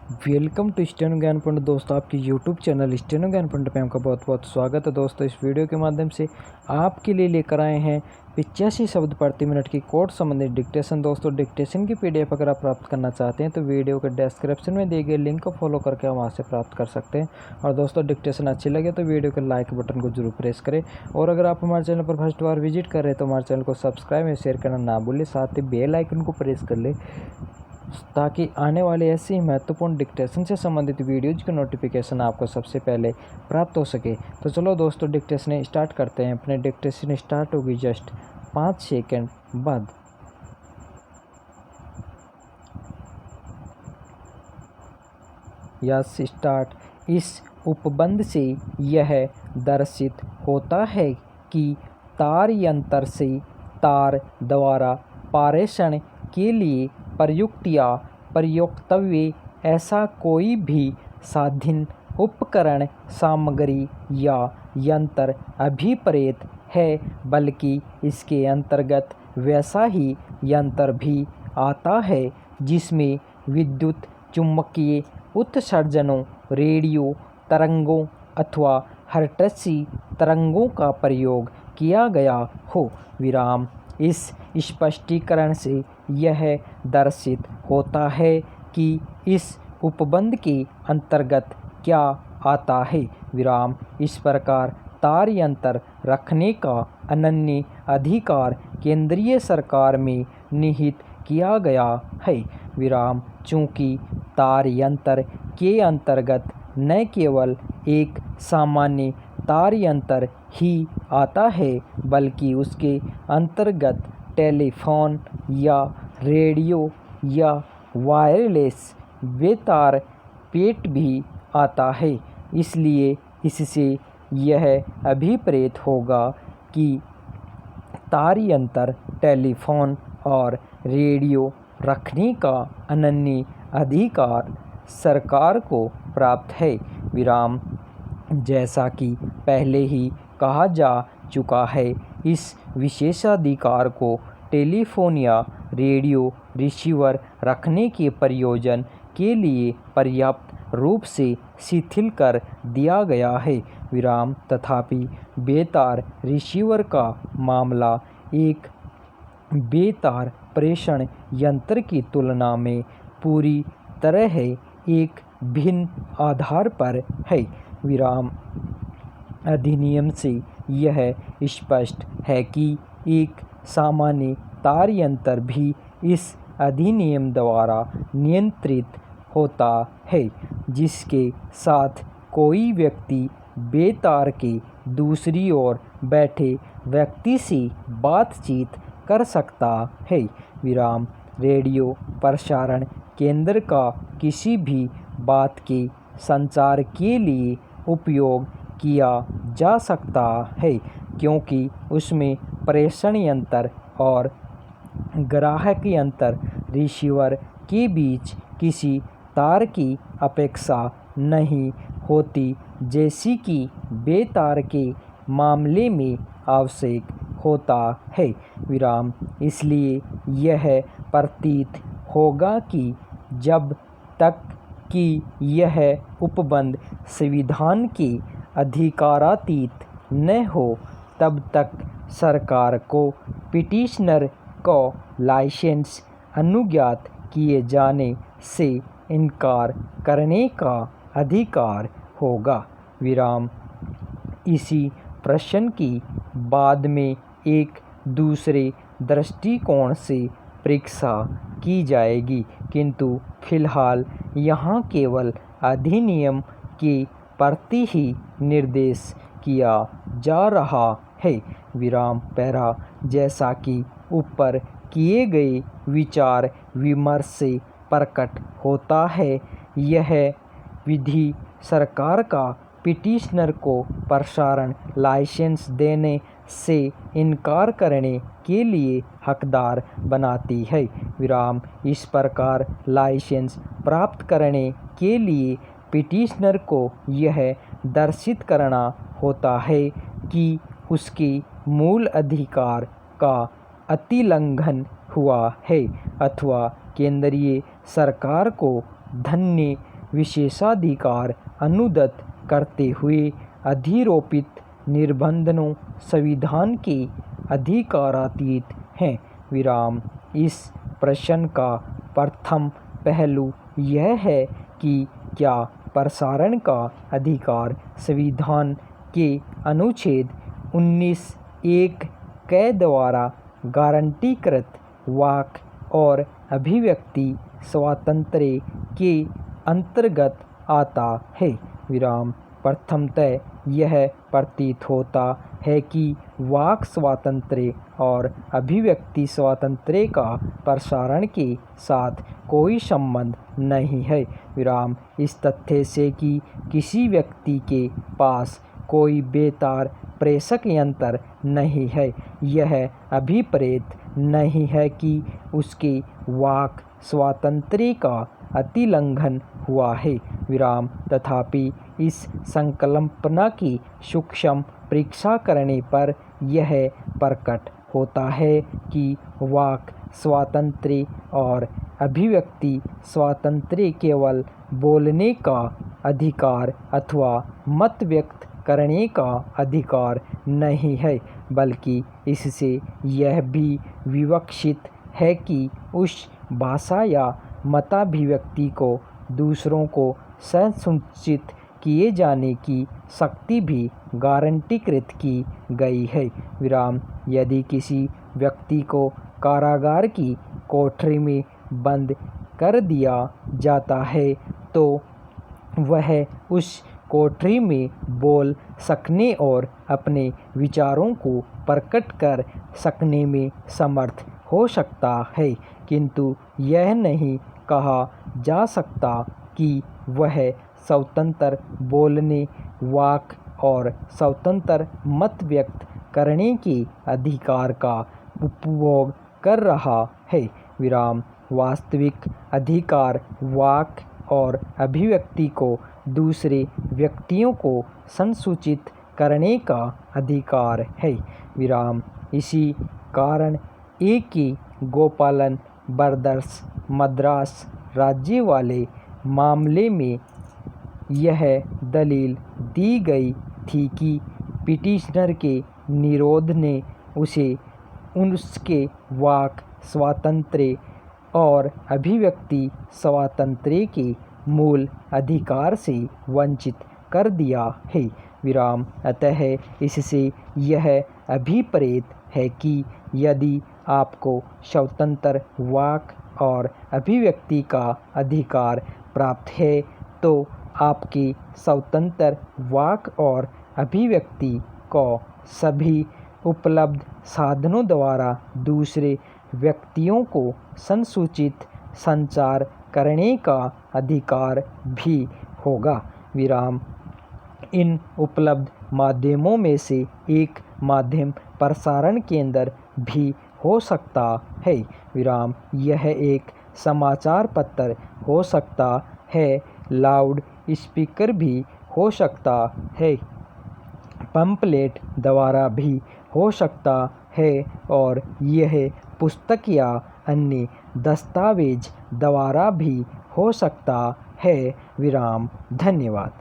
Welcome to steno ज्ञान पंडित। दोस्तों, आपके यूट्यूब चैनल स्टेनो ज्ञान पंडित पे आपका बहुत बहुत स्वागत है। दोस्तों, इस वीडियो के माध्यम से आपके लिए लेकर आए हैं 85 शब्द प्रति मिनट की कोड संबंधित डिक्टेशन। दोस्तों, डिक्टेशन की पीडीएफ अगर आप प्राप्त करना चाहते हैं तो वीडियो के डिस्क्रिप्शन में दिए गए लिंक को फॉलो करके आप वहाँ से प्राप्त कर सकते हैं। और दोस्तों, डिक्टेशन अच्छी लगे तो वीडियो के लाइक बटन को जरूर प्रेस करें। और अगर आप हमारे चैनल पर फर्स्ट बार विजिट कर रहे हैं तो हमारे चैनल को सब्सक्राइब और शेयर करना ना भूलें। साथ ही बेल आइकन को प्रेस कर ले ताकि आने वाले ऐसे ही महत्वपूर्ण डिक्टेशन से संबंधित वीडियोज की नोटिफिकेशन आपको सबसे पहले प्राप्त हो सके। तो चलो दोस्तों, डिक्टेशन स्टार्ट करते हैं। अपने डिक्टेशन स्टार्ट होगी जस्ट 5 सेकंड बाद। Yes start. इस उपबंध से यह दर्शित होता है कि तार यंत्र से तार द्वारा पारेषण के लिए प्रयुक्त या प्रयोक्तव्य ऐसा कोई भी साधन, उपकरण, सामग्री या यंत्र अभिप्रेत है, बल्कि इसके अंतर्गत वैसा ही यंत्र भी आता है जिसमें विद्युत चुम्बकीय उत्सर्जनों, रेडियो तरंगों अथवा हर्ट्ज़ी तरंगों का प्रयोग किया गया हो। विराम। इस स्पष्टीकरण से यह दर्शित होता है कि इस उपबंध के अंतर्गत क्या आता है। विराम। इस प्रकार तार यंत्र रखने का अनन्य अधिकार केंद्रीय सरकार में निहित किया गया है। विराम। चूँकि तार यंत्र के अंतर्गत न केवल एक सामान्य तार यंत्र ही आता है, बल्कि उसके अंतर्गत टेलीफोन या रेडियो या वायरलेस बेतार पेट भी आता है। इसलिए इससे यह अभिप्रेत होगा कि तार यंत्र, टेलीफोन और रेडियो रखने का अनन्य अधिकार सरकार को प्राप्त है। विराम। जैसा कि पहले ही कहा जा चुका है, इस विशेषाधिकार को टेलीफोन या रेडियो रिसीवर रखने के प्रयोजन के लिए पर्याप्त रूप से शिथिल कर दिया गया है। विराम। तथापि बेतार रिसीवर का मामला एक बेतार प्रेषण यंत्र की तुलना में पूरी तरह एक भिन्न आधार पर है। विराम। अधिनियम से यह स्पष्ट है कि एक सामान्य तार यंत्र भी इस अधिनियम द्वारा नियंत्रित होता है, जिसके साथ कोई व्यक्ति बेतार के दूसरी ओर बैठे व्यक्ति से बातचीत कर सकता है। विराम। रेडियो प्रसारण केंद्र का किसी भी बात के संचार के लिए उपयोग किया जा सकता है, क्योंकि उसमें प्रेषण यंत्र और ग्राहक यंत्र रिसीवर के बीच किसी तार की अपेक्षा नहीं होती, जैसी कि बेतार के मामले में आवश्यक होता है। विराम। इसलिए यह प्रतीत होगा कि जब तक कि यह उपबंध संविधान के अधिकारातीत न हो, तब तक सरकार को पिटीशनर को लाइसेंस अनुज्ञात किए जाने से इनकार करने का अधिकार होगा। विराम। इसी प्रश्न की बाद में एक दूसरे दृष्टिकोण से परीक्षा की जाएगी, किंतु फिलहाल यहाँ केवल अधिनियम के प्रति ही निर्देश किया जा रहा है। विराम। पैरा। जैसा कि ऊपर किए गए विचार विमर्श से प्रकट होता है, यह विधि सरकार का पिटीशनर को प्रसारण लाइसेंस देने से इनकार करने के लिए हकदार बनाती है। विराम। इस प्रकार लाइसेंस प्राप्त करने के लिए पिटीशनर को यह दर्शित करना होता है कि उसके मूल अधिकार का अतिलंघन हुआ है अथवा केंद्रीय सरकार को धन्य विशेषाधिकार अनुदत करते हुए अधिरोपित निर्बंधों संविधान के अधिकारातीत हैं। विराम। इस प्रश्न का प्रथम पहलू यह है कि क्या प्रसारण का अधिकार संविधान के अनुच्छेद 19(1) के द्वारा गारंटीकृत वाक और अभिव्यक्ति स्वातंत्र्य के अंतर्गत आता है। विराम। प्रथमतः यह प्रतीत होता है कि वाक स्वातंत्र्य और अभिव्यक्ति स्वातंत्र्य का प्रसारण के साथ कोई संबंध नहीं है। विराम। इस तथ्य से कि किसी व्यक्ति के पास कोई बेतार प्रेषक यंत्र नहीं है, यह अभिप्रेत नहीं है कि उसके वाक स्वातंत्र्य का अतिलंघन हुआ है। विराम। तथापि इस संकल्पना की सूक्ष्म परीक्षा करने पर यह प्रकट होता है कि वाक स्वातंत्र्य और अभिव्यक्ति स्वातंत्र्य केवल बोलने का अधिकार अथवा मत व्यक्त करने का अधिकार नहीं है, बल्कि इससे यह भी विवक्षित है कि उस भाषा या मताभिव्यक्ति को दूसरों को संसूचित किए जाने की शक्ति भी गारंटीकृत की गई है। विराम। यदि किसी व्यक्ति को कारागार की कोठरी में बंद कर दिया जाता है तो वह उस कोठरी में बोल सकने और अपने विचारों को प्रकट कर सकने में समर्थ हो सकता है, किंतु यह नहीं कहा जा सकता कि वह स्वतंत्र बोलने, वाक और स्वतंत्र मत व्यक्त करने के अधिकार का उपभोग कर रहा है। विराम। वास्तविक अधिकार वाक और अभिव्यक्ति को दूसरे व्यक्तियों को संसूचित करने का अधिकार है। विराम। इसी कारण A.K. गोपालन ब्रदर्स मद्रास राज्य वाले मामले में यह दलील दी गई थी कि पिटीशनर के निरोध ने उसे उसके वाक स्वातंत्र्य और अभिव्यक्ति स्वातंत्र्य के मूल अधिकार से वंचित कर दिया है। विराम। अतः इससे यह अभिप्रेत है कि यदि आपको स्वतंत्र वाक और अभिव्यक्ति का अधिकार प्राप्त है तो आपके स्वतंत्र वाक और अभिव्यक्ति को सभी उपलब्ध साधनों द्वारा दूसरे व्यक्तियों को संसूचित संचार करने का अधिकार भी होगा। विराम। इन उपलब्ध माध्यमों में से एक माध्यम प्रसारण केंद्र भी हो सकता है। विराम। यह एक समाचार पत्र हो सकता है, लाउड स्पीकर भी हो सकता है, पंपलेट द्वारा भी हो सकता है और यह पुस्तक या अन्य दस्तावेज द्वारा भी हो सकता है। विराम। धन्यवाद।